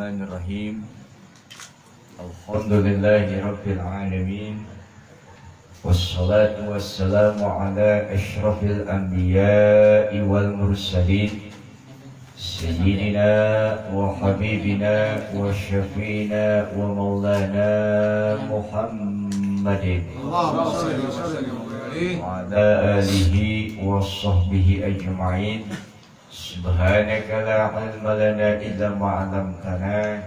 Bismillahirrahmanirrahim. Alhamdulillahi Rabbil Alamin. Wassalatu wassalamu ala ashrafil anbiya'i wal mursalin Sayyidina wa habibina wa syafi'ina wa maulana Muhammadin wa ala alihi wa sahbihi ajma'in. Subhanaka la ilma lana illa ma 'allamtana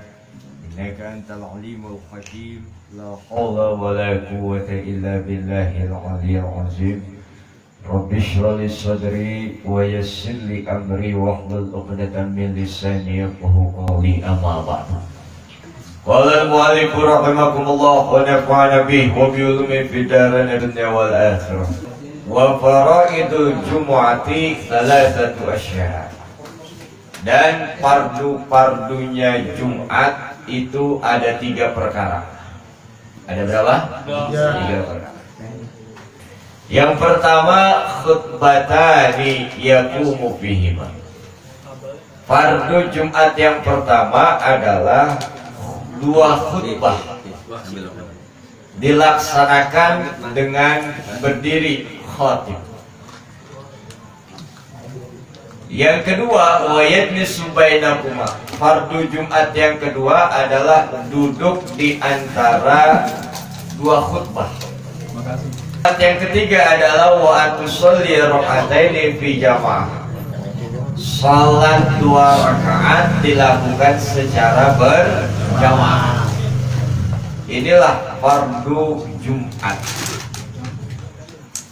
innaka antal alimul hakim. La haula wa la quwwata illa billahil aliyyil azim. Rabbi shrah li sadri wa yassir li amri wahlul 'uqdatam min lisani yafqahu qawli. Amma ba'du. Qala al-mu'allif rahimakumullah wa nafa'ana bihi wa bi ulumi fid darain dunya wal akhirah. Wa faraidul jumu'ati thalathatu asya'. Dan fardu-fardunya Jumat itu ada 3 perkara. Ada berapa? 3 perkara. Yang pertama, khutbatani yaqumu fihima. Fardu Jumat yang pertama adalah 2 khutbah dilaksanakan dengan berdiri khatib. Yang kedua, wayajlisu bainakuma. Fardu Jumat yang kedua adalah duduk di antara 2 khutbah. Yang ketiga adalah wa atusolli raka'ataini fi jamaah. Salat 2 rakaat dilakukan secara berjamaah. Inilah fardu Jumat.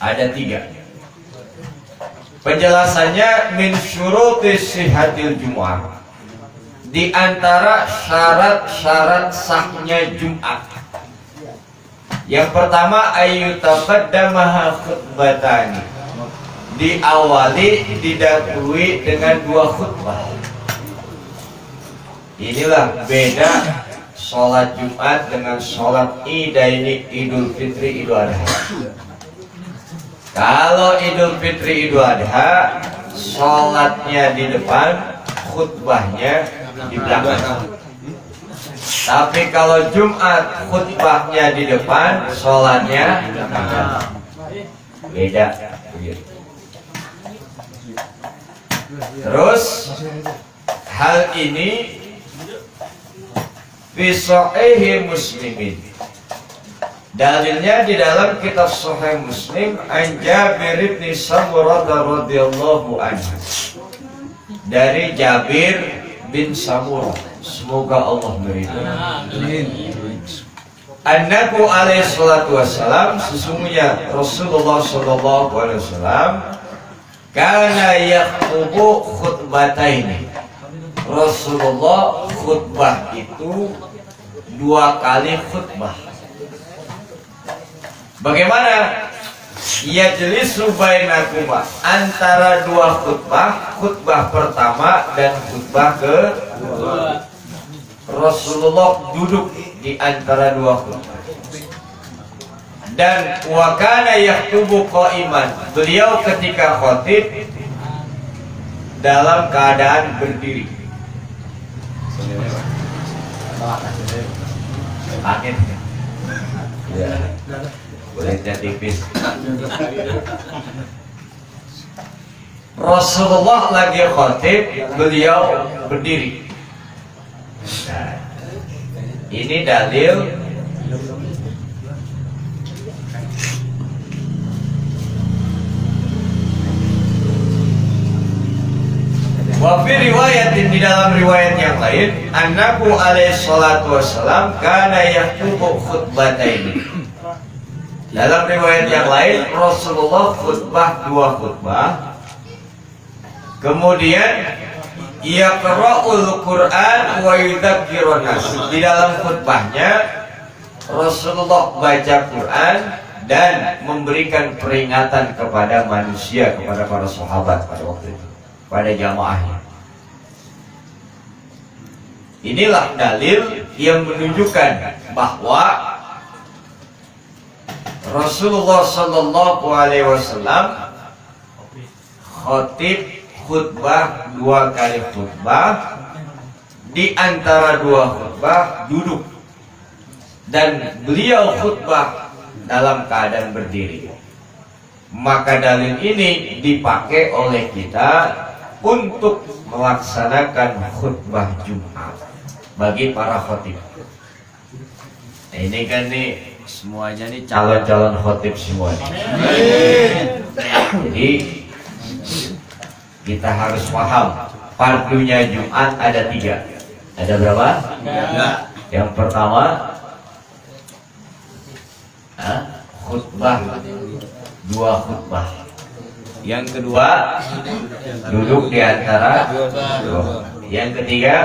Ada 3. Penjelasannya min syuruti sihhatil Jumu'ah. Di antara syarat-syarat sahnya Jumat. Yang pertama, ayyutaqaddamaha khutbatani. Diawali, didahului dengan 2 khutbah. Inilah beda sholat Jumat dengan sholat Idaini, Idul Fitri, Idul Adha. Kalau Idul Fitri, Idul Adha, sholatnya di depan, khutbahnya di belakang. Tapi kalau Jumat, khutbahnya di depan, sholatnya di belakang. Beda. Terus hal ini fi sahih Muslimin. Dalilnya di dalam kitab Sahih Muslim an Jabir bin Samurah radhiyallahu anhu. Dari Jabir bin Samurah, semoga Allah meridhai. Annahu alaihi salatu wassalam, sesungguhnya Rasulullah sallallahu alaihi wasallam kana yakhutubu khutbataini. Rasulullah khutbah itu 2 kali khutbah. Bagaimana? Yajlisu bainakuma, antara 2 khutbah, khutbah pertama dan khutbah kedua. Rasulullah duduk di antara 2 khutbah. Dan wa kana yaktubu qa'iman, beliau ketika khatib dalam keadaan berdiri. Angin. Ya. Kulitnya tipis. Rasulullah lagi khatib, beliau berdiri. Nah, ini dalil wa fi riwayatin, di dalam riwayat yang lain, annahu alaihi salatu wassalam kana yaktubu khutbataini. Dalam riwayat yang lain, Rasulullah khutbah 2 khutbah. Kemudian yaqra'ul Qur'an wa yudzakirun nas. Di dalam khutbahnya Rasulullah baca Quran dan memberikan peringatan kepada manusia, kepada para sahabat pada waktu itu, pada jamaahnya. Inilah dalil yang menunjukkan bahwa Rasulullah sallallahu alaihi wasallam khatib khutbah 2 kali khutbah di antara dua khutbah duduk, dan beliau khutbah dalam keadaan berdiri. Maka dalil ini dipakai oleh kita untuk melaksanakan khutbah Jumat bagi para khotib. Nah, ini kan nih semuanya nih calon-calon khotib semua nih. Jadi kita harus paham fardunya Jumat ada 3. Ada berapa? Yang pertama khutbah, 2 khutbah. Yang kedua duduk di antara 2. Yang ketiga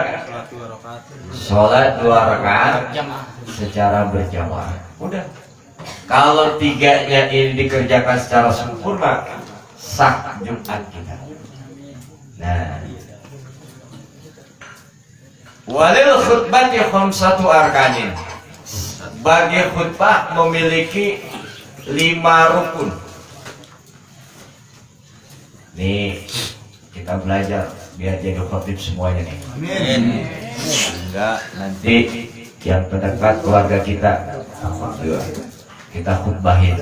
sholat 2 rakaat secara berjamaah. Udah. Kalau 3-nya ini dikerjakan secara sempurna, sah Jumat kita. Nah, walil khutbati khamsatu arkanin. Bagi khutbah memiliki 5 rukun. Nih kita belajar biar jadi khotib semuanya nih. Amin. Enggak nanti yang terdekat keluarga kita kita khutbahin.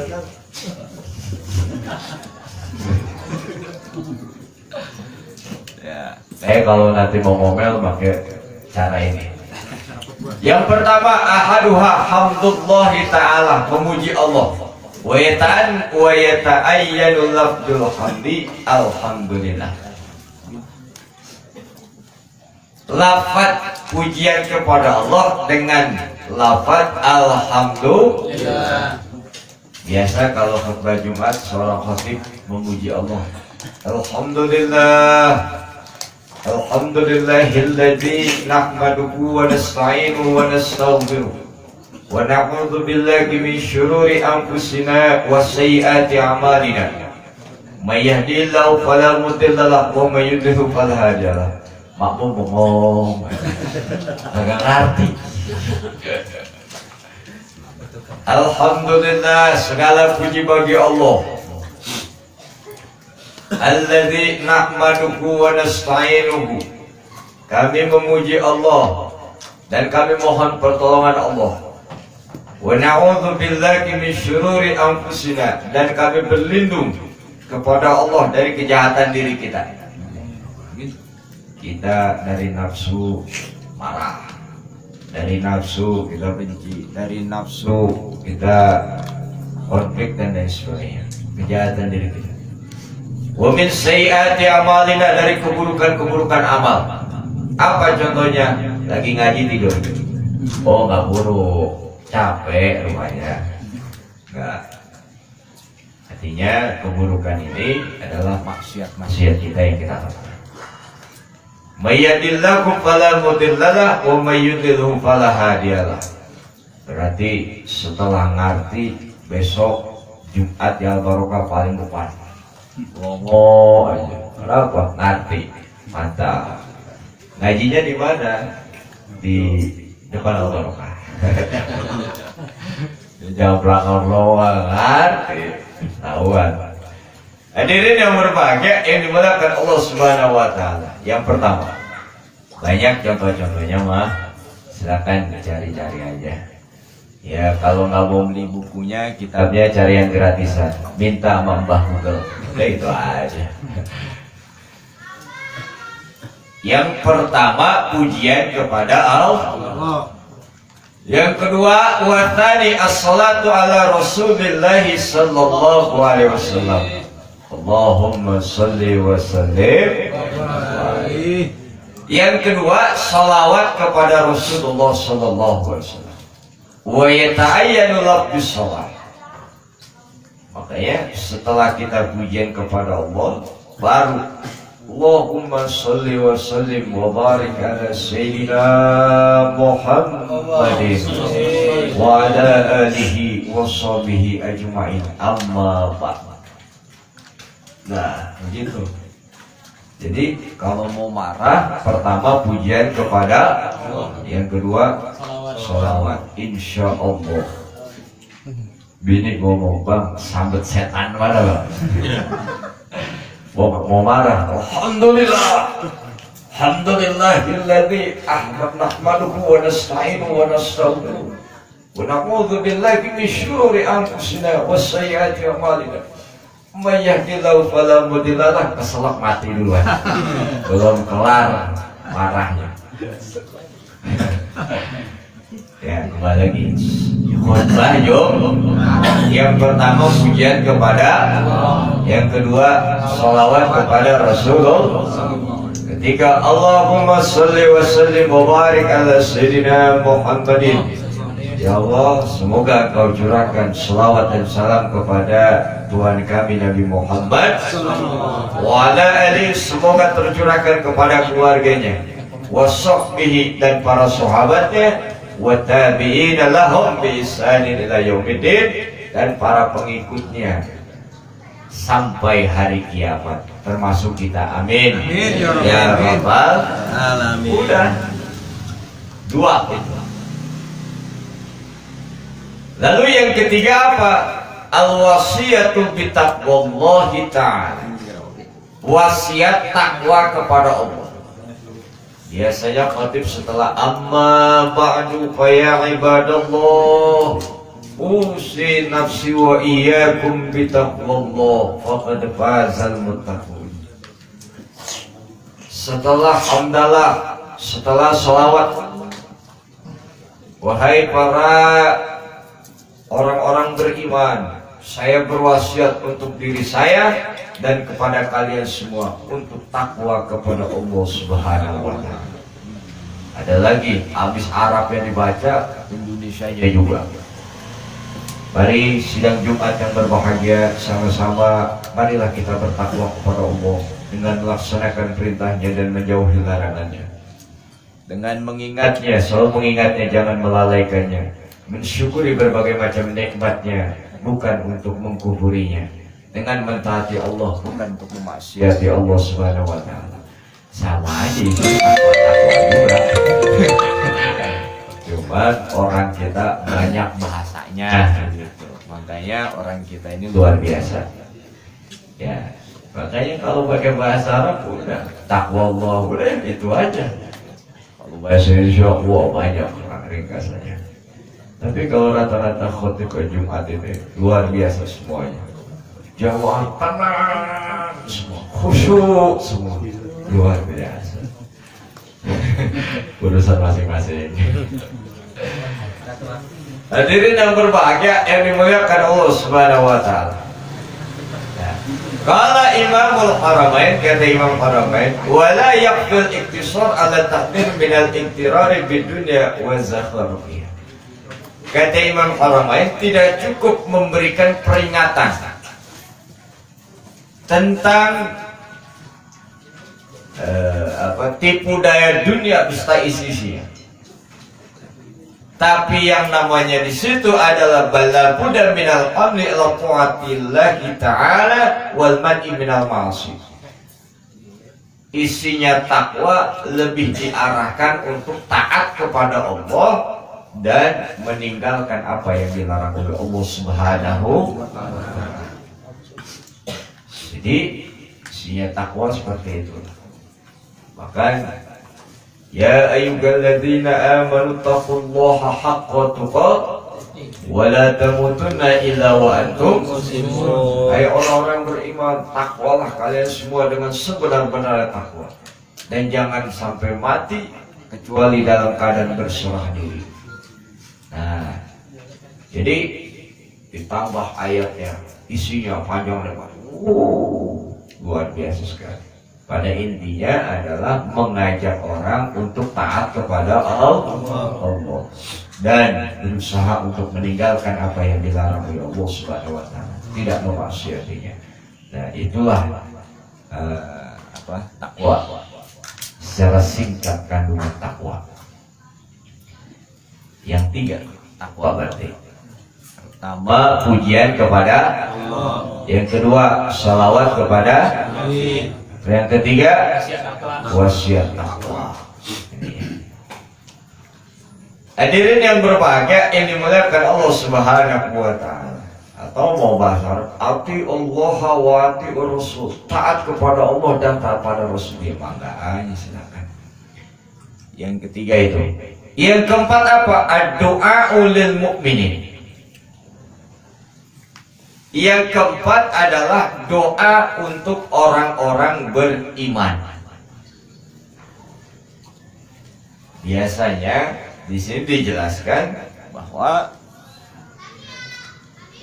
Ya, saya kalau nanti mau ngomel pakai cara ini. Yang pertama ahaduha hamdulillahi ta'ala, memuji Allah. Wa yata'ayyanu lafdul hamdi alhamdulillah. Lafaz pujian kepada Allah dengan lafaz alhamdulillah. Biasa kalau khutbah Jumat seorang khatib memuji Allah. Alhamdulillah. Alhamdulillahilladzi nahmaduhu wa nasta'inuhu wa nastaghfiruh. Wa na'udzu billahi min syururi anfusina wa sayyiati a'malina. May yahdihillahu fala mudilla lahu wa may yudlil fala hadiya lahu. Makmum ngomong agak ngerti. Alhamdulillah, segala puji bagi Allah. Alladzi nahmaduhu wa nasta'inuhu. Kami memuji Allah dan kami mohon pertolongan Allah. Wa na'udzu billahi min syururi anfusina, dan kami berlindung kepada Allah dari kejahatan diri kita. Kita dari nafsu marah, dari nafsu kita benci, dari nafsu kita konflik dan lain sebagainya, kejahatan diri kita. Wa min sayyiati amalina, dari keburukan-keburukan amal. Apa contohnya? Lagi ngaji tidur. Oh, nggak buruk, capek rumahnya. Enggak. Artinya keburukan ini adalah maksiat kita yang kita lakukan. Mayyadillahu fala mudhillalah wa mayyudhilhu fala hadiyalah. Berarti setelah ngerti, besok Jumat yang barokah paling depan. Ngomong aja. Kenapa? Ngerti. Mantap. Ngajinya di mana? Di depan Al-Barokah. Jangan pelanggar loang, ngerti. Tahuan. Hadirin yang berbahagia yang dimuliakan Allah Subhanahu wa taala. Yang pertama, banyak contoh-contohnya mah, silakan dicari-cari aja. Ya, kalau nggak mau beli bukunya, kitabnya cari yang gratisan. Minta sama Mbah Google. Udah itu aja. Yang pertama, pujian kepada Allah. Yang kedua, wathani as-salatu ala Rasulillahi sallallahu alaihi wasallam. Allahumma salli wa sallim. Yang kedua, salawat kepada Rasulullah sallallahu alaihi wasallam. Wa yata'ayyanu lafdus shalah. Makanya setelah kita pujian kepada Allah, baru Allahumma salli wa sallim wa barik ala sayyidina Muhammadin wa ala alihi wa sahbihi ajma'in, amma ba'd. Nah, begitu. Jadi kalau mau marah, pertama pujian kepada Allah, yang kedua sholawat. Insya Allah. Bini ngomong, bang, sambet setan mana bang? Mau marah, alhamdulillah, Alhamdulillahilladzi nahmaduhu wa nasta'inuhu wa nastaghfiruh wa na'udzu billahi min syururi anfusina wa sayyiati a'malina. May yahdihillahu fala mudilla lahu. Keselak mati duluan. Belum kelar marahnya. Ya, kembali lagi. Khutbah yuk. Yang pertama pujian kepada Allah. Yang kedua sholawat kepada Rasulullah. Ketika Allahumma sholli wa sallim wa barik ala sayyidina Muhammadin. Ya Allah, semoga Engkau curahkan selawat dan salam kepada Tuhan kami Nabi Muhammad. Wa ala alihi, semoga tercurahkan kepada keluarganya, wa sahbihi, dan para sahabatnya, wa tabi'ina lahum bi ihsanin ila yaumiddin, dan para pengikutnya sampai hari kiamat, termasuk kita. Amin. Amin Ya Rabbal alamin. Udah dua itu. Lalu yang ketiga apa? Al-wasiyatu bitaqwallahi ta'ala. Wasiat takwa kepada Allah. Biasanya khatib setelah amma ba'du fa ya ibadallah usi nafsi wa iyyakum bitaqwallah faqad fazal muttaqun. Setelah hamdalah, setelah salawat, wahai para orang-orang beriman, saya berwasiat untuk diri saya dan kepada kalian semua untuk takwa kepada Allah Subhanahu wa ta'ala. Ada lagi habis Arab yang dibaca, Indonesianya juga. Mari sidang Jumat yang berbahagia, sama-sama marilah kita bertakwa kepada Allah dengan melaksanakan perintahnya dan menjauhi larangannya. Dengan mengingatnya, selalu mengingatnya, jangan melalaikannya. Mensyukuri berbagai macam nikmatnya, bukan untuk mengkufurinya. Dengan mentaati Allah, bukan untuk memaksiati Allah Subhanahu wa ta'ala. Sama aja itu takwa-takwa juga. Cuma orang kita banyak bahasanya gitu. Makanya orang kita ini luar biasa. Ya, makanya kalau pakai bahasa Arab udah takwa Allah, udah itu aja. Kalau bahasa Indonesia banyak orang ringkasannya. Tapi kalau rata-rata khotib ke Jumat ini luar biasa semuanya. Jawab tenang semua, khusyuk semua, luar biasa. Urusan masing-masing. Hadirin yang berbahagia yang dimuliakan Allah Subhanahu wa ta'ala. Qala Imamul Haramain, kata Imam Haramain, wala yaqbil iktisar ala taqdir minal iktirari bidunya wa zakharufiha. Kata Imam Haramain, tidak cukup memberikan peringatan tentang tipu daya dunia beserta isi-isinya. Tapi yang namanya di situ adalah bala buddha minal amli ila ta'atillahi ta'ala wal man'i minal ma'asi. Isinya takwa lebih diarahkan untuk taat kepada Allah dan meninggalkan apa yang dilarang oleh Allah Subhanahu wa ta'ala. Jadi isinya takwa seperti itu. Bahkan ya ayyuhalladzina amanu taqullaha haqqa tuqatih wa la tamutunna illa wa antum muslimun. Hai orang-orang beriman, takwalah kalian semua dengan sebenar-benarnya takwa, dan jangan sampai mati kecuali dalam keadaan berserah diri. Nah, jadi ditambah ayatnya, isinya panjang lebar, luar biasa sekali. Pada intinya adalah mengajak orang untuk taat kepada Allah dan berusaha untuk meninggalkan apa yang dilarang oleh Allah Subhanahu wa ta'ala, tidak memaksiatinya. Nah, itulah takwa. Secara singkat kandungan takwa. Yang tiga, takwa berarti pertama pujian kepada Allah, yang kedua salawat kepada Nabi, yang ketiga wasiat takwa. Hadirin yang berbahagia yang dimuliakan Allah Subhanahu wa ta'ala, atau mau bahasa ati Allah wa ati Rasul, taat kepada Allah dan taat pada Rasul. Ya, mangga aja silakan. Yang ketiga itu. Yang keempat apa? Ad-du'a lil mu'minin. Yang keempat adalah doa untuk orang-orang beriman. Biasanya di sini dijelaskan bahwa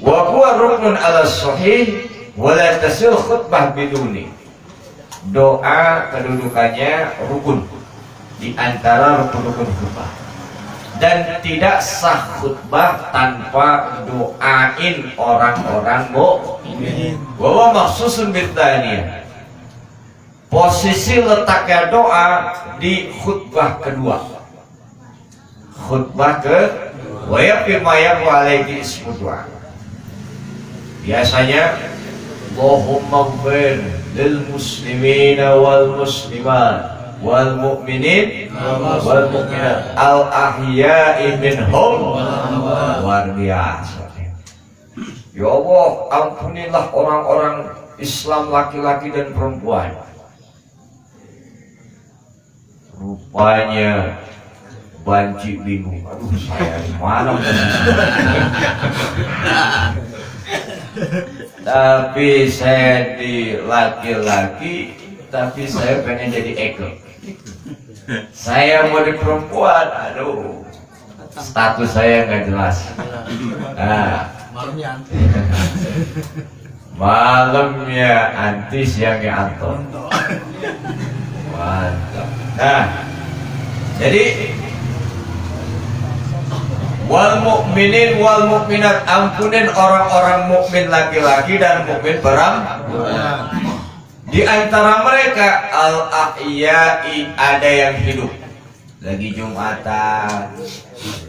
wa huwa ruknun ala sahih wa la tasil khutbah biduni. Doa kedudukannya rukun di antara rukun-rukun khutbah. Dan tidak sah khutbah tanpa doain orang-orang mukmin. Bahwa maksusun bid'aniyah. Posisi letaknya doa di khutbah kedua. Khutbah ke wa yaqimayam wa alaihi ismu doa. Biasanya Allahumma ighfir lil muslimina wal muslimat wal mu'minin wal mu'minat al ahya'i minhum luar biasa. Ya Allah, ampunilah orang-orang Islam laki-laki dan perempuan. Rupanya banci bingung. Aduh, saya di mana? Tapi saya di laki-laki, tapi saya pengen jadi Eko. Saya mau di perempuan, aduh, status saya nggak jelas. Nah, malamnya anti, siangnya Anton. Mantap. Nah, jadi wal mukminin wal mukminat, ampunin orang-orang mukmin laki-laki dan mukmin perempuan. Di antara mereka al-ahya'i, ada yang hidup lagi Jumatan,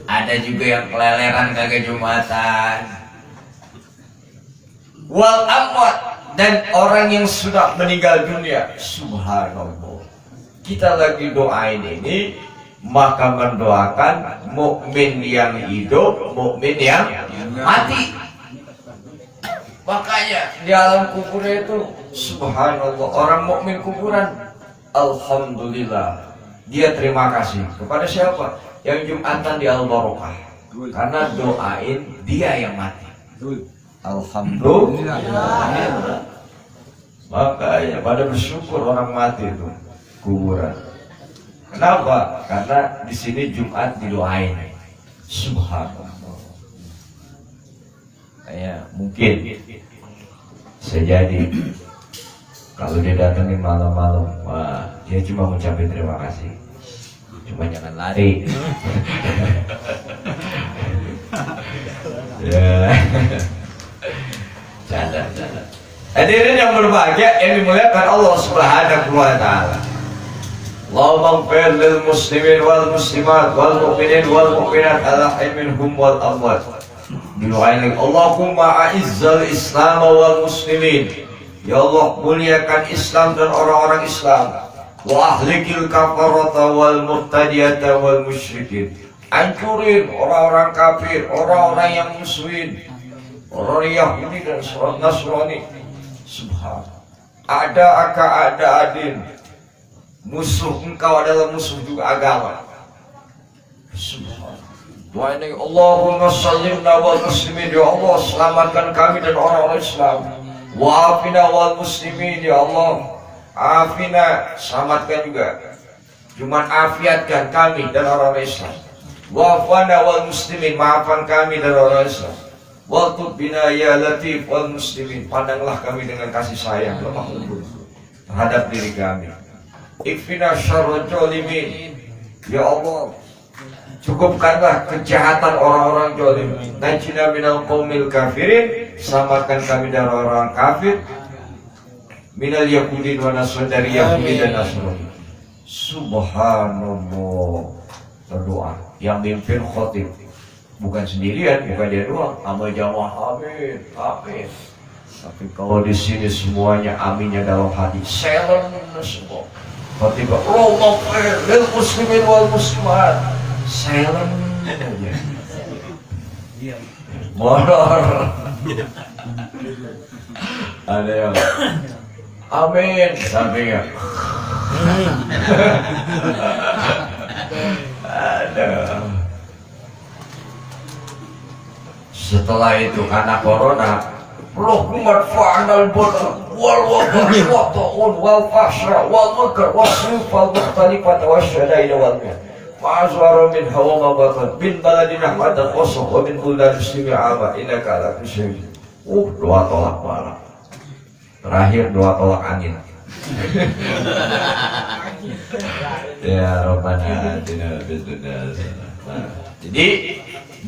ada juga yang keleleran kagak Jumatan. Wal amwat, dan orang yang sudah meninggal dunia. Subhanallah. Kita lagi doain ini, maka mendoakan mukmin yang hidup, mukmin yang mati. Makanya di alam kubur itu subhanallah, orang mukmin kuburan, alhamdulillah, dia terima kasih kepada siapa? Yang Jumatan di Al-Barokah, karena doain dia yang mati. Alhamdulillah. Makanya pada bersyukur orang mati itu kuburan. Kenapa? Karena di sini Jumat didoain. Subhanallah. Ya, mungkin sejadi kalau dia datangin malam-malam, wah, dia cuma ngucapin terima kasih, cuma jangan lari. Ya, canda. Hadirin yang berbahagia yang dimuliakan Allah Subhanahu wa Ta'ala. Allahumma ighfir lil muslimin wal muslimat wal mu'minin wal mu'minat al-ahya'i minhum wal amwat. Didoain lagi, Allahumma a'izzal Islam wal muslimin. Ya Allah, muliakan Islam dan orang-orang Islam. Wa ahlikil kafarata wal murtadiyata wal musyrikin. Hancurin orang-orang kafir, orang-orang yang musuhin, orang Yahudi dan Nasrani. Subhanallah. Ada adin. Musuh engkau adalah musuh juga agama. Subhanallah. Doa ini, Allahumma sallimna wal muslimin. Ya Allah, selamatkan kami dan orang-orang Islam. Wa afina wal muslimin. Ya Allah, afina, selamatkan juga. Cuma afiatkan kami dan orang-orang Islam. Wa afana wal muslimin, maafkan kami dan orang Islam. Wa tubina ya latif wal muslimin, pandanglah kami dengan kasih sayang lemah lembut terhadap diri kami. Ikfina syarrul zalimin. Ya Allah, cukupkanlah kejahatan orang-orang zalim. Najina minal qaumil kafirin, selamatkan kami dari orang kafir. Minal yahudin wa nasrani, dari Yahudi dan Nasrani. Subhanallah. Berdoa yang mimpin khotib, bukan sendirian, bukan dia doang, sama jamaah amin, amin. Tapi kalau di sini semuanya aminnya dalam hati, silent semua. Khotibah, Allahumma ighfir lil muslimin wal muslimat. Silent aja. Modor. Ada yang amin, sampingnya. Setelah itu karena corona, Rahmat fa'anal bola wal wabah wa ta'un wal fahsya wal munkar wal sifal mukhtalifat wa syadain wal ma'azwara min hawa mabatan bin baladina hadat wasok wa min bulan muslimi ama inaka ala kusyai. Dua tolak bala. Terakhir dua tolak angin. Ya Rabbana atina fid dunya hasanah. Jadi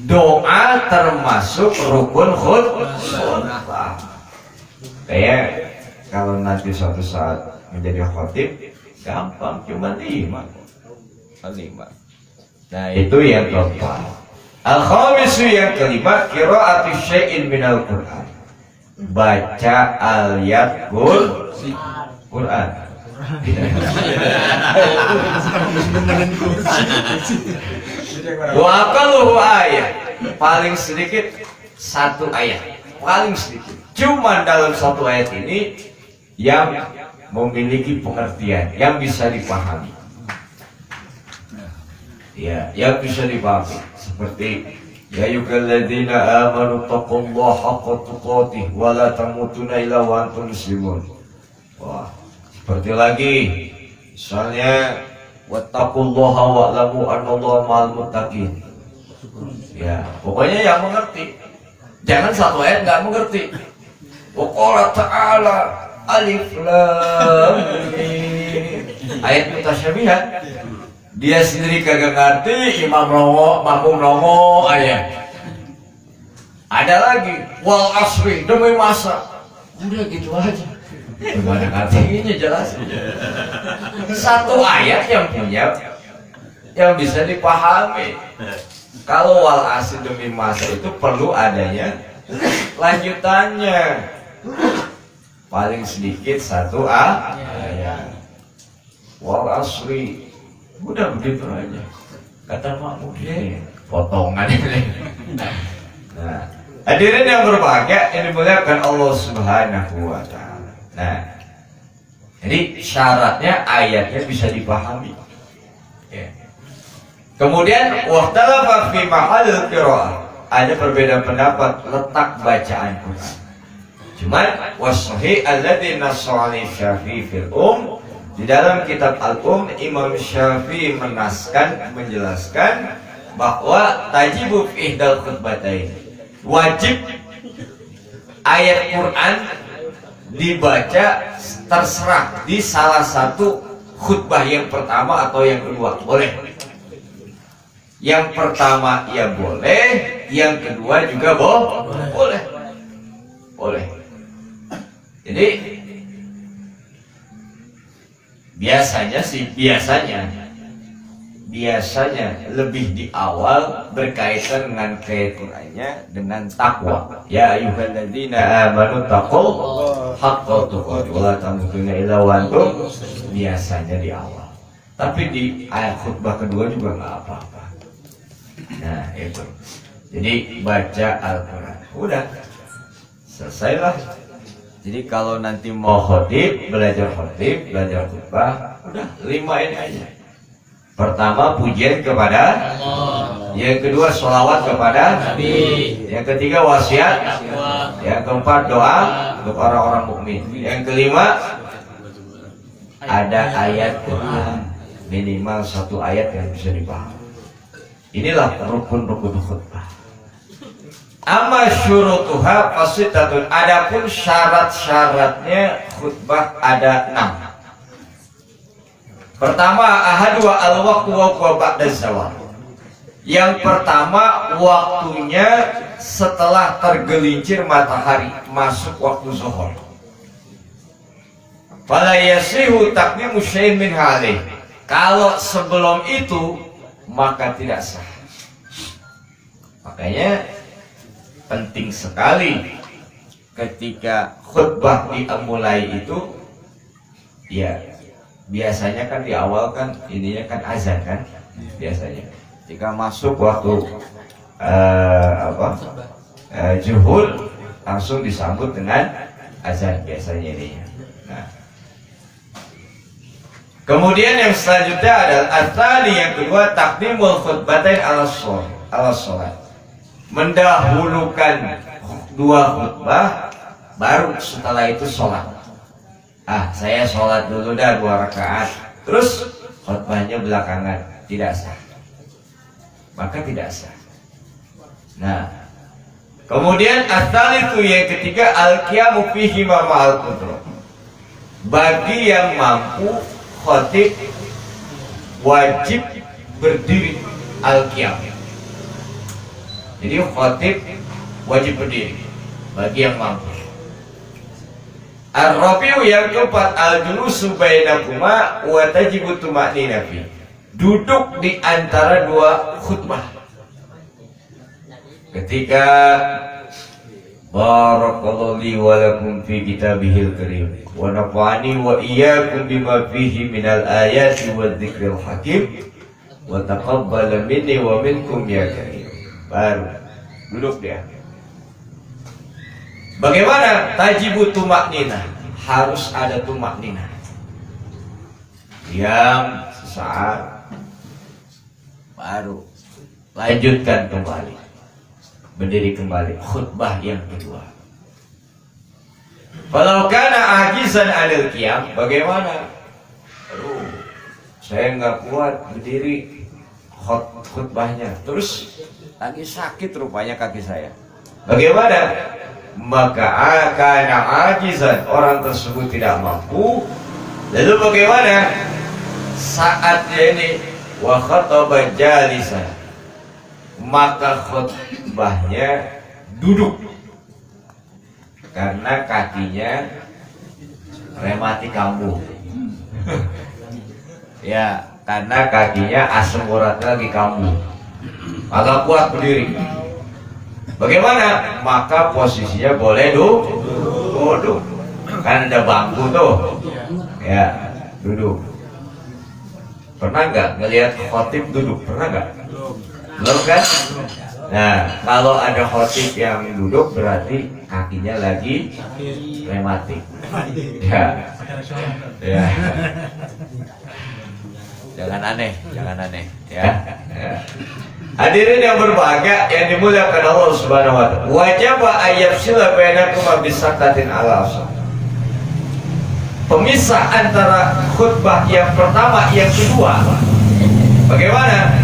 doa termasuk rukun khutbah. Kayak kalau nanti suatu saat menjadi khotib gampang, cuma 5. Nah itu yang keempat. Al-khamisu yang kelima, qira'atu syai'in minal Qur'an. Baca ayat Qur'an. Wa aqalluhu ayat. Paling sedikit 1 ayat. Paling sedikit. Cuma dalam 1 ayat ini yang memiliki pengertian, yang bisa dipahami. Ya, yang bisa dipahami. Seperti ya ayyuhalladzina amanu taqullaha haqqa tuqatih wa la tamutunna illa wa antum muslimun. Wah, seperti lagi misalnya wattaqullaha wa'lamu annallaha ma'al muttaqin. Ya, pokoknya yang mengerti. Jangan 1 ayat nggak mengerti. Wa qala ta'ala alif lam mim. Ayat mutasyabihat. Dia sendiri kagak ngerti, imam rongo, makmum rongo ayat. Ada lagi wal asri demi masa. Udah gitu aja. Gimana artinya jelas. 1 ayat yang punya, yang bisa dipahami. Kalau wal asri demi masa itu perlu adanya lanjutannya. Paling sedikit 1 ayat. Wal asri. Udah begitu aja. Kata makmum dia potongan ini. Nah, hadirin yang berbahagia, ini dimuliakan Allah Subhanahu wa taala. Nah, jadi syaratnya ayatnya bisa dipahami. Ya. Kemudian waqtalafa fi mahal qiraah. Ada perbedaan pendapat letak bacaan Quran. Cuman wasahih alladzi nassani Syafi'i fil di dalam kitab Al-Um, Imam Syafi'i menjelaskan bahwa tajibu fi ihdal khutbatain, wajib ayat Quran dibaca terserah di salah satu khutbah, yang pertama atau yang kedua boleh. Yang pertama ya boleh, yang kedua juga boleh. Jadi biasanya lebih di awal berkaitan dengan Qurannya dengan takwa. Ya ayyuhalladzina amanu taqullaha haqqa tuqatih wa la tamutunna illa wa antum. Biasanya di awal. Tapi di ayat khutbah kedua juga nggak apa-apa. Nah itu. Jadi baca Al-Quran. Udah selesailah. Jadi kalau nanti mau khotib, belajar khutbah, udah 5 ini aja. Pertama pujian kepada Allah. Yang kedua sholawat kepada Nabi. Yang ketiga wasiat. Yang keempat doa untuk orang-orang mukmin. Yang kelima ada ayat Quran, minimal 1 ayat yang bisa dipahami. Inilah rukun-rukun khutbah. Amma syurutuha fasitatun. Adapun syarat-syaratnya khutbah ada 6. Pertama, ahadwa al-waqtu wa ba'da zawal. Yang pertama, waktunya setelah tergelincir matahari, masuk waktu zuhur. Fala yasihu taqdimu syai'in min halih. Kalau sebelum itu maka tidak sah. Makanya penting sekali ketika khutbah dimulai itu, ya biasanya kan di awal kan ininya kan azan kan biasanya. Jika masuk waktu zuhur langsung disambut dengan azan biasanya ininya. Nah, Kemudian yang selanjutnya adalah asali yang kedua takdimul khutbatain ala sholat. Mendahulukan dua khutbah baru setelah itu sholat. Saya sholat dulu dah 2 rakaat, terus khutbahnya belakangan, tidak sah. Maka tidak sah. Nah, kemudian asal itu yang ketiga al-qiyamu fihi ma'al qudrah. Bagi yang mampu, khatib wajib berdiri al-qiyam. Jadi khatib wajib berdiri bagi yang mampu. Ar-rabi'u yang keempat al-julusu bainakuma wa tajibu tuma'nina fi. Duduk di antara dua khutbah. Ketika barakallahu li wa lakum fi kitabihil karim wa nafa'ani wa iyyakum bima fihi minal ayati wa dzikril hakim wa taqabbal minni wa minkum ya karim. Baru duduk dia. Bagaimana? Tajibu tumaknina, harus ada tumaknina. Diam sesaat, baru lanjutkan kembali, berdiri kembali, khutbah yang kedua. Kalau kana ajizan anil qiyam, bagaimana? Saya nggak kuat berdiri khutbahnya, terus lagi sakit rupanya kaki saya. Bagaimana? Maka kana ajizan, orang tersebut tidak mampu. Lalu bagaimana? Saat ini wa khataba jalisan, maka khutbahnya duduk karena kakinya rematik kambuh. Ya, karena kakinya asam uratnya lagi kambuh, agak kuat berdiri. Bagaimana? Maka posisinya boleh duduk. Kan ada bangku tuh. Ya, duduk. Pernah nggak ngelihat khotib duduk? Pernah nggak? Belum kan? Nah, kalau ada khotib yang duduk berarti kakinya lagi rematik. Ya. Jangan aneh ya. Hadirin yang berbahagia yang dimuliakan Allah Subhanahu wa taala. Wajib ayyafsila bainakum bisakatin ala asal. Pemisah antara khutbah yang pertama yang kedua. Bagaimana?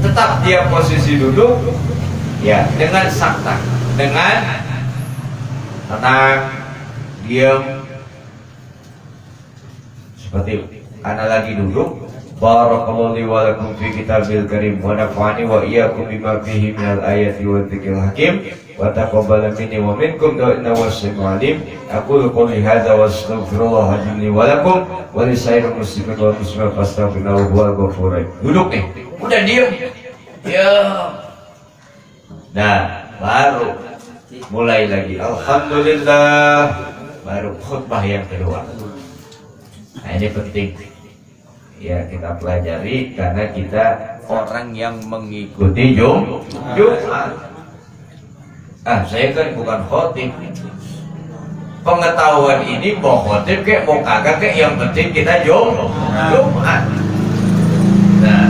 Tetap dia posisi duduk ya, dengan sakta, dengan tenang, diam. Seperti ana lagi duduk. Barakallahu li wa lakum fi kitabil karim wa nafa'ani wa iyyakum bima fihi minal ayati wa dzikril hakim wa taqabbal minni wa minkum innahu was-sami'ul 'alim. Aqulu qouli hadza wa astaghfirullah li wa lakum wa li sairil muslimin wal muslimat fastaghfiruhu huwal ghafurur rahim. Duduk nih. Udah diam. Ya. Nah, baru mulai lagi. Alhamdulillah. Baru khutbah yang kedua. Nah, ini penting. Ya, kita pelajari karena kita orang yang mengikuti Jumat. Saya kan bukan khotib. Pengetahuan ini mau khotib kayak mau kagak kayak yang penting kita Jumat. Nah,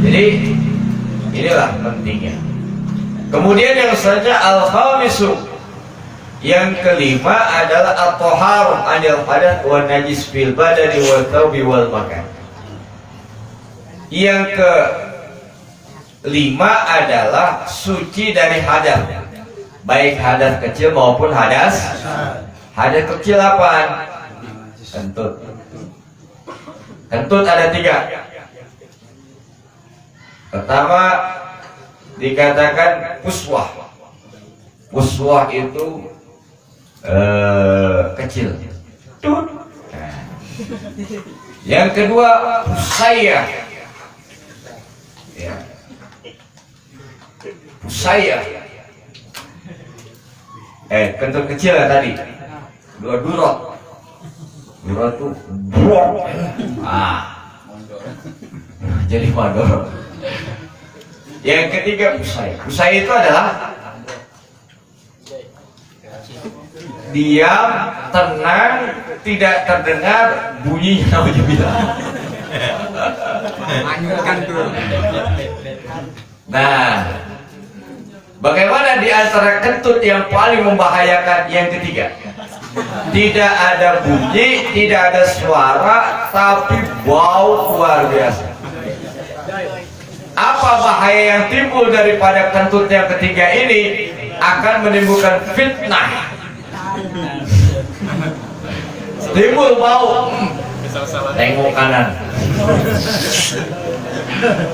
jadi inilah pentingnya. Kemudian yang selanjutnya al-khamisu, yang kelima adalah at-taharun anil hadath wa najis fil badani wal thawbi wal makan. Yang kelima adalah suci dari hadas, baik hadas kecil maupun hadas kecil apaan? Kentut. Kentut ada 3. Pertama dikatakan puswah. Puswah itu kecil. Yang kedua pusaya. Ya. Pusaya. Kentut kecil ya tadi. Dua durot. Durot tuh brok. Jadi mandor. Yang ketiga pusaya. Pusaya itu adalah diam, tenang, tidak terdengar bunyinya. Nauzubillah. Nah, bagaimana di antara kentut yang paling membahayakan yang ketiga? Tidak ada bunyi, tidak ada suara, tapi bau luar biasa. Apa bahaya yang timbul daripada kentut yang ketiga ini? Akan menimbulkan fitnah. Timbul bau. Tengok kanan,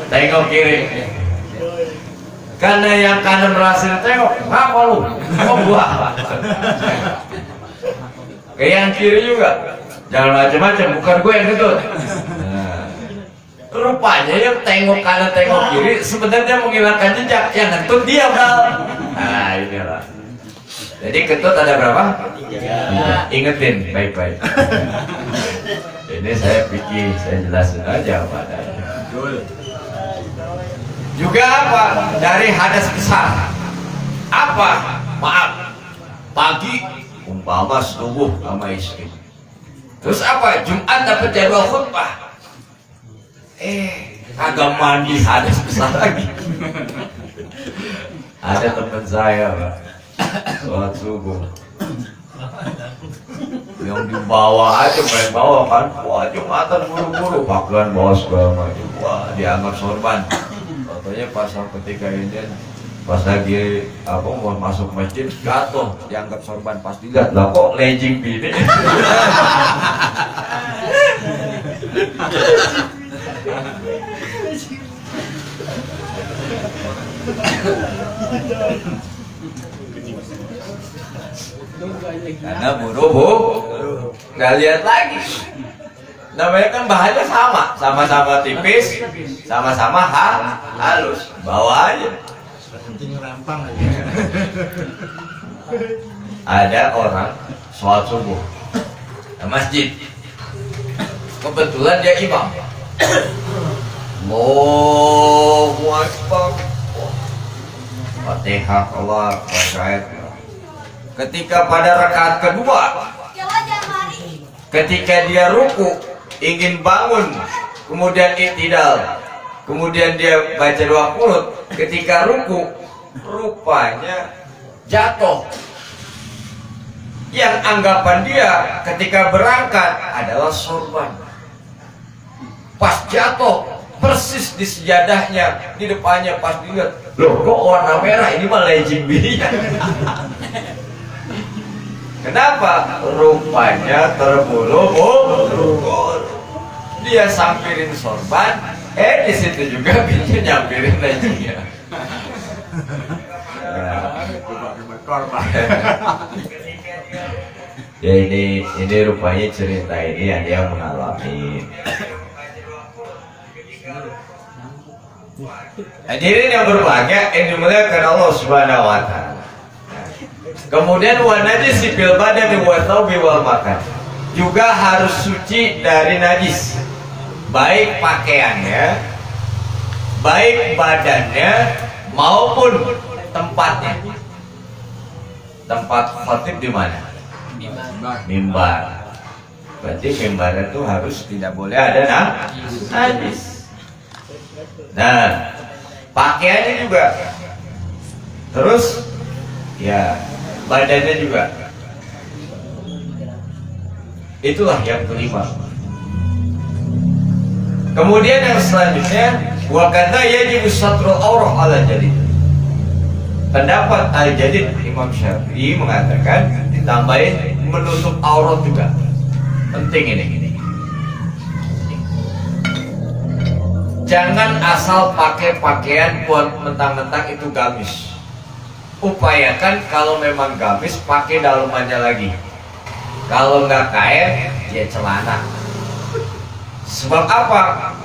tengok kiri. Karena yang kanan berhasil tengok, ngapa lu? Kok gua? Kayak yang kiri juga. Jangan macam-macam, bukan gue yang kentut. Rupanya yang tengok kanan tengok kiri sebenarnya menghilangkan jejak, yang kentut dia bal. Nah inilah. Jadi kentut ada berapa? 3. Ingetin baik-baik. Ini saya pikir saya jelasin aja padanya. Juga apa? Dari hadas besar. Apa? Maaf. Pagi umpama subuh sama istri. Terus apa? Jumat dapat jadwal khutbah. Kagak mandi, hadas besar lagi. Ada teman saya, Pak, sholat subuh yang dibawa aja, main bawa kan, wah Jumatan buru-buru, pakaian bawa segala macam, wah dianggap sorban. Contohnya pas ketika ini, pas lagi apa mau masuk masjid, jatuh, dianggap sorban, pas dilihat lah kok legging bini. Karena buru-buru nggak lihat lagi. Namanya kan bahannya sama-sama tipis, sama-sama halus, bawa aja. Ada orang sholat subuh di masjid, kebetulan dia imam. Allahu Akbar, Fatihah Allah bersyait. Ketika pada rakaat kedua, ketika dia ruku ingin bangun, kemudian i'tidal, kemudian dia baca doa qunut, ketika ruku rupanya jatuh. Yang anggapan dia ketika berangkat adalah sorban. Pas jatuh persis di sejadahnya, di depannya, pas dilihat, loh kok warna merah, ini mah legging bininya. Kenapa? Rupanya terbulu-bulu. Dia sampirin sorban, di situ juga bininya nyampirin leggingnya. Ya ini rupanya cerita ini ada yang mengalami. Hadirin yang berbahagia, yang dimuliakan Allah Subhanahu wa Ta'ala. Kemudian wa najis fil badani wa thawbi wal makan. Juga harus suci dari najis. Baik pakaiannya, baik badannya maupun tempatnya. Tempat khatib di mana? Mimbar. Berarti mimbar itu harus tidak boleh ada najis. Nah, pakaiannya juga, terus ya badannya juga. Itulah yang kelima. Kemudian yang selanjutnya, wa kadza yajibu satrul aurah ala jadid. Pendapat Al-Jadid Imam Syafi'i mengatakan ditambahin menutup aurat juga. Penting ini. Jangan asal pakai pakaian buat mentang-mentang itu gamis. Upayakan kalau memang gamis pakai dalamannya lagi. Kalau nggak kain, ya celana. Sebab apa?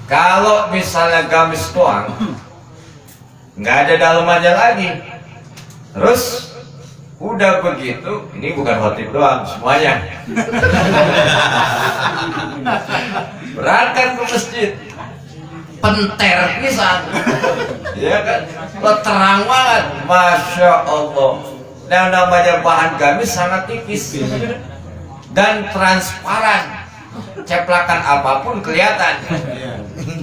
Kalau misalnya gamis doang, nggak ada dalamannya lagi. Terus udah begitu, ini bukan khotib doang, semuanya. Berangkat ke masjid, penter pisan, ya kan, lo terang banget, masya Allah. Nah, namanya bahan gamis sangat tipis dan transparan. Ceplakan apapun kelihatan.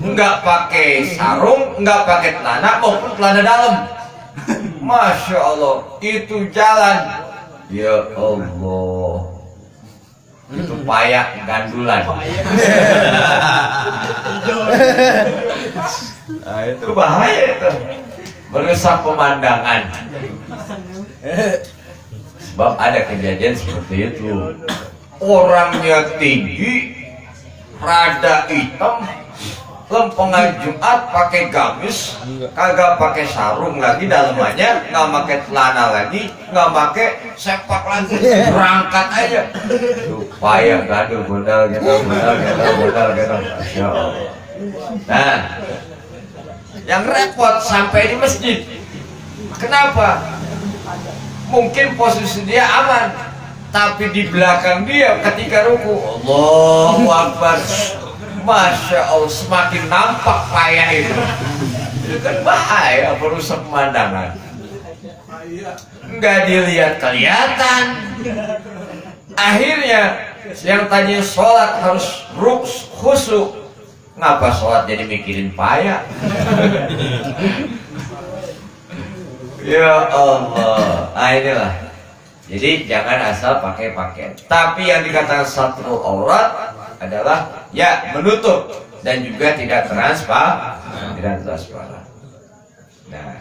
Enggak pakai sarung, enggak pakai celana maupun celana dalam. Masya Allah, itu jalan. Ya Allah, itu payah gandulan. Nah, itu bahaya itu, merusak pemandangan. Sebab ada kejadian seperti itu. Orangnya tinggi, rada hitam, lempengan Jumat pakai gamis, kagak pakai sarung lagi dalamannya, nggak pakai celana lagi, nggak pakai sepak lagi, berangkat aja. Supaya gaduh modal gitu. Masya Allah. Nah, yang repot sampai di masjid. Kenapa? Mungkin posisi dia aman, tapi di belakang dia ketika ruku, Allahu Akbar, Masya Allah, semakin nampak payah itu. Itu kan bahaya, merusak pemandangan. Nggak dilihat kelihatan. Akhirnya yang tadinya sholat harus khusyuk, ngapa sholat jadi mikirin payah? Ya Allah. Nah, inilah. Jadi jangan asal pakai pakaian. Tapi yang dikatakan satrul aurat adalah ya menutup dan juga tidak transparan. Nah,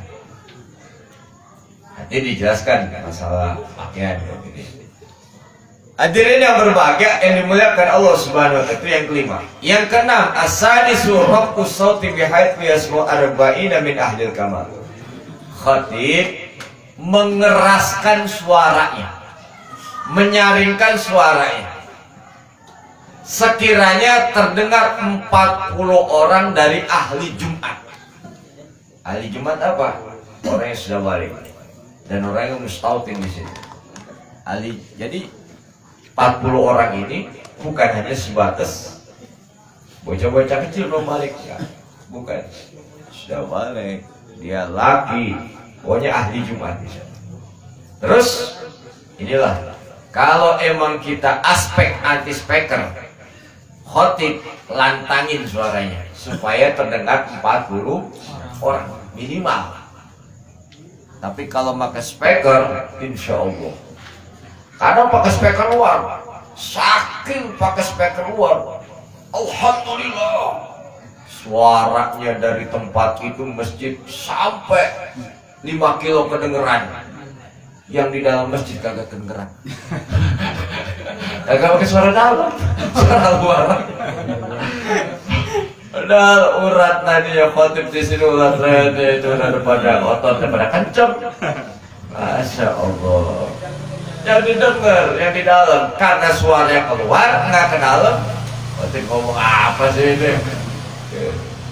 nanti dijelaskan masalah pakaian begini. Hadirin yang berbahagia yang dimuliakan Allah Subhanahu wa taala, itu yang kelima. Yang keenam, as-sadisu raf'u sauti bihaitsu yasmu arba'ina min ahlil kamal. Khatib mengeraskan suaranya, menyaringkan suaranya. Sekiranya terdengar 40 orang dari ahli Jumat. Ahli Jumat apa? Orang yang sudah balik dan orang yang mustautin di sini. Ahli, jadi 40 orang ini bukan hanya sebatas bocah-bocah kecil belum balik, ya. Bukan, sudah balik, dia laki, pokoknya ahli Jumat. Terus inilah, kalau emang kita aspek anti speaker, khotib lantangin suaranya supaya terdengar 40 orang minimal. Tapi kalau pakai speaker, insya Allah. Kadang pakai speaker luar, saking pakai speaker luar, alhamdulillah, suaranya dari tempat itu masjid sampai 5 kilo kedengeran. Yang di dalam masjid kagak kedengeran. Kagak pakai suara dalam, suara luar. Padahal urat tadi ya khotib di sini urat itu daripada otot daripada kenceng. Masya Allah. Yang didengar, yang di dalam, karena suaranya keluar nggak ke dalam. Khotib ngomong apa sih ini?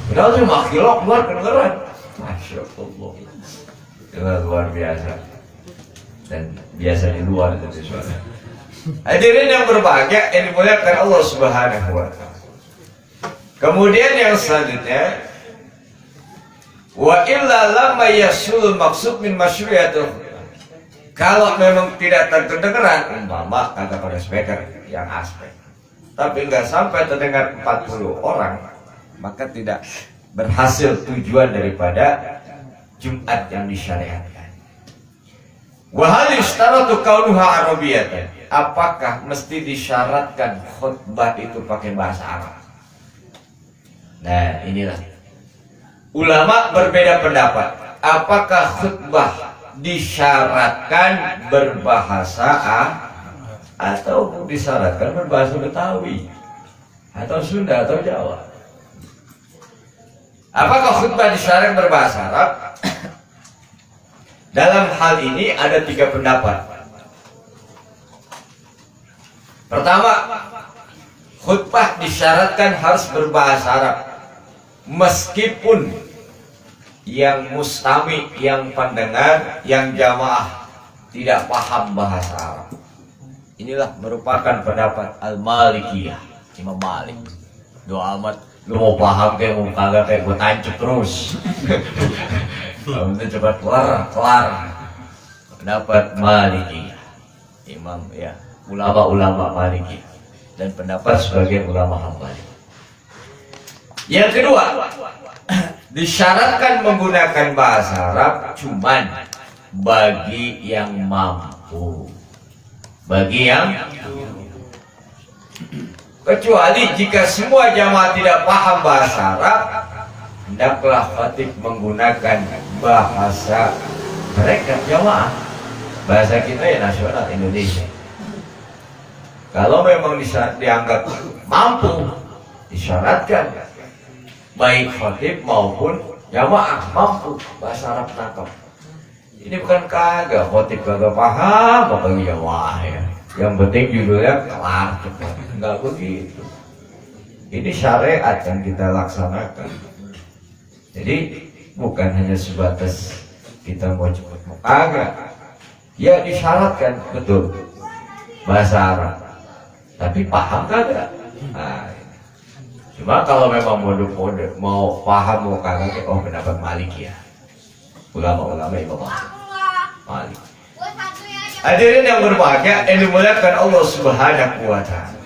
Padahal 5 kilo keluar kedengeran. Masya Allah. Itu luar biasa. Dan biasa di luar itu suara. Hadirin yang berbahagia yang dimuliakan Allah Subhanahu wa taala. Kemudian yang selanjutnya, wa illa lamma yasul maksud min masyru'iyatul. Kalau memang tidak terdengaran, umpama kagak pada speaker yang aspek, tapi enggak sampai terdengar 40 orang, maka tidak berhasil tujuan daripada Jumat yang disyariatkan. Wa hal yustaratu kaunuha arabiyatan. Apakah mesti disyaratkan khutbah itu pakai bahasa Arab? Nah, inilah. Ulama berbeda pendapat. Apakah khutbah disyaratkan berbahasa Arab atau disyaratkan berbahasa Betawi atau Sunda atau Jawa? Apakah khutbah disyaratkan berbahasa Arab? Dalam hal ini ada 3 pendapat. Pertama, khutbah disyaratkan harus berbahasa Arab, meskipun yang mustami, yang pendengar, yang jamaah tidak paham bahasa Arab. Inilah merupakan pendapat Al-Malikiyah, Imam Malik. Doa amat, lu mau paham kayak mau kagak kayak gue tancap terus. Kalau itu cepat kelar. pendapat Maliki, imam ya, ulama-ulama Maliki, dan pendapat sebagian ulama Hambali. Yang kedua, disyaratkan menggunakan bahasa Arab cuman bagi yang mampu. Bagi yang kecuali jika semua jamaah tidak paham bahasa Arab, hendaklah khatib menggunakan bahasa mereka jamaah. Bahasa kita ya nasional Indonesia. Kalau memang dianggap mampu, disyaratkan baik khatib maupun jamaah mampu bahasa Arab tangkap. Ini bukan kagak khatib kagak paham bagi jamaah ya. Yang penting judulnya kelar cepat. Enggak begitu. Ini syariat yang kita laksanakan. Jadi bukan hanya sebatas kita mau cepat mau kagak. Ya disyaratkan betul bahasa Arab. Tapi paham kagak? Nah, cuma kalau memang mau paham mau kagak, oh pendapat Maliki ya. Ulama-ulama Imam Malik. Hadirin yang berbahagia, yang dimuliakan Allah Subhanahu wa Ta'ala.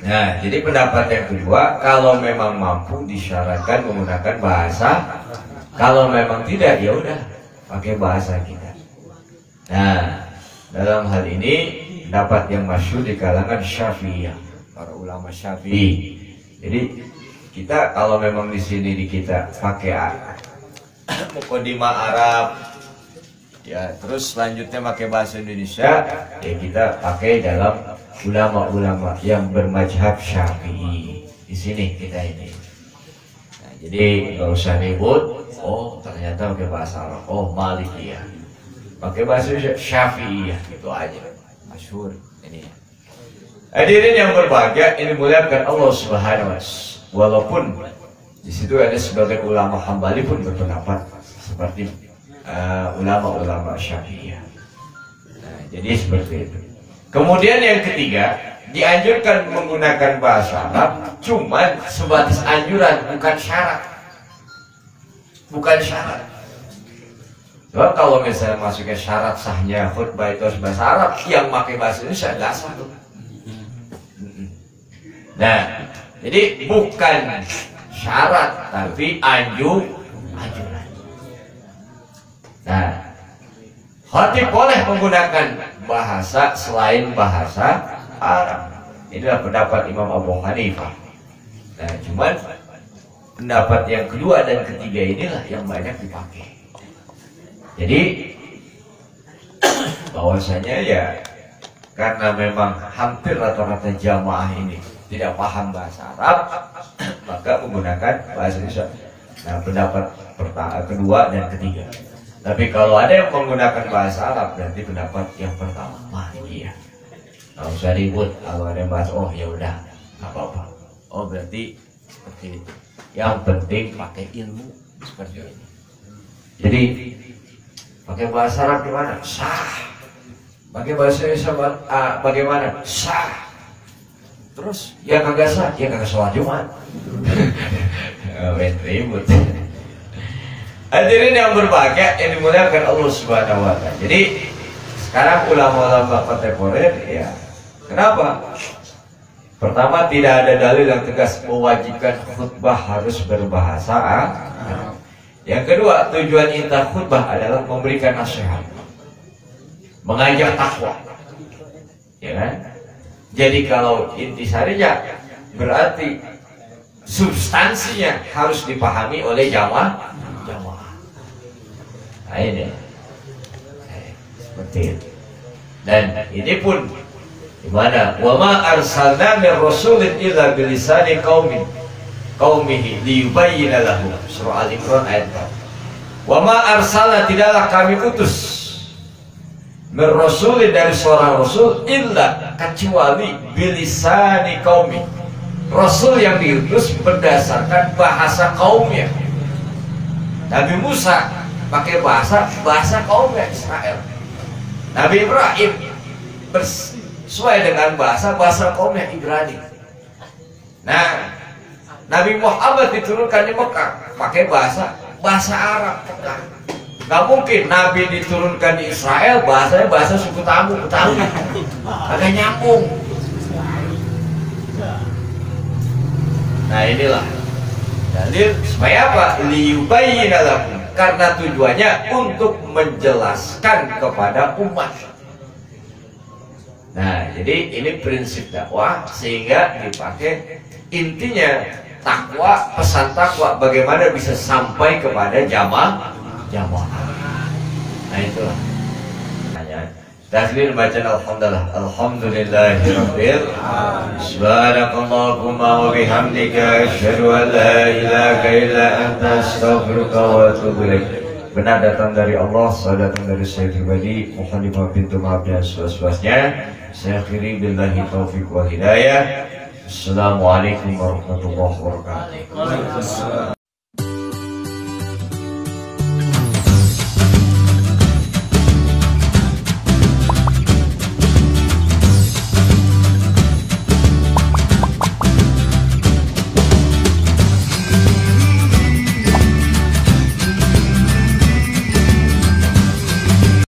Nah, jadi pendapat yang kedua, kalau memang mampu disyaratkan menggunakan bahasa, kalau memang tidak ya udah pakai bahasa kita. Nah, dalam hal ini pendapat yang masyhur di kalangan Syafi'iyah, para ulama Syafi'i. Jadi kita kalau memang di sini kita pakai mukadimah Arab, ya terus selanjutnya pakai bahasa Indonesia, ya kita pakai dalam ulama-ulama yang bermadzhab Syafi'i. Di sini kita ini. Nah, jadi nggak usah ribut. Oh ternyata pakai bahasa Arab. Oh Malikiyah. Pakai bahasa Syafi'iyah gitu aja. Masyhur ini. Hadirin yang berbahagia, ini muliakan Allah Subhanahu wa Ta'ala. Walaupun di situ ada sebagian ulama Hambali pun berpendapat seperti ulama-ulama Syafi'iyah. Nah, jadi seperti itu. Kemudian yang ketiga, dianjurkan menggunakan bahasa Arab cuman sebatas anjuran, bukan syarat. Bukan syarat. Sebab kalau misalnya masuknya syarat sahnya khutbah itu harus bahasa Arab, yang pakai bahasa Indonesia nggak sah. Nah, jadi bukan syarat tapi anjuran. Nah, khatib boleh menggunakan bahasa selain bahasa Arab. Inilah pendapat Imam Abu Hanifah. Nah, cuman pendapat yang kedua dan ketiga inilah yang banyak dipakai. Jadi bahwasanya ya karena memang hampir rata-rata jamaah ini tidak paham bahasa Arab, maka menggunakan bahasa Indonesia. Nah, pendapat kedua dan ketiga. Tapi kalau ada yang menggunakan bahasa Arab, berarti pendapat yang pertama, Malikiyah. Nggak usah ribut. Kalau ada yang bahas, oh ya udah, nggak apa-apa. Oh berarti seperti itu. Yang penting pakai ilmu seperti ini. Jadi pakai bahasa Arab gimana? Sah. Pakai bahasa Indonesia bagaimana? Sah. Terus ya kagak sah, ya kagak sholat Jumat. Ribut. Hadirin yang berbahagia, yang dimuliakan Allah Subhanahu wa Ta'ala. Jadi sekarang ulama-ulama kontemporer ya, kenapa? Pertama, tidak ada dalil yang tegas mewajibkan khutbah harus berbahasa Arab. Yang kedua, tujuan inti khutbah adalah memberikan nasihat, mengajak takwa, ya kan? Jadi kalau intisarinya berarti substansinya harus dipahami oleh jamaah. Nah ini seperti itu. Dan ini pun gimana? Wa ma arsalna min rasulin illa bilisani qaumihi liyubayyina lahum. Surah Al-Imran ayat 4. Wa ma arsalna, tidaklah kami utus min rasulin, dari seorang rasul, illa kecuali bilisani qaumi. Rasul yang diutus berdasarkan bahasa kaumnya. Nabi Musa pakai bahasa kaumnya Israel. Nabi Ibrahim sesuai dengan bahasa kaumnya Ibrani. Nah, Nabi Muhammad diturunkan di Mekah pakai bahasa Arab Mekah. Nggak mungkin Nabi diturunkan di Israel bahasanya bahasa suku tamu Betawi, agak nyambung. Nah inilah dalil supaya apa? Liyubayyina lakum, karena tujuannya untuk menjelaskan kepada umat. Nah jadi ini prinsip dakwah sehingga dipakai intinya takwa, pesan takwa bagaimana bisa sampai kepada jamaah. Nah itulah. Tahlil bacaan alhamdulillahirabbil alamin. Subhanakallahumma wa bihamdika asyhadu an la ilaha illa anta astaghfiruka wa atubu ilaik. Benar datang dari Allah, salah datang dari saya pribadi. Mohon dimaafkan maafnya seluas-luasnya. Saya akhiri billahi taufiq wal hidayah. Assalamualaikum warahmatullahi wabarakatuh.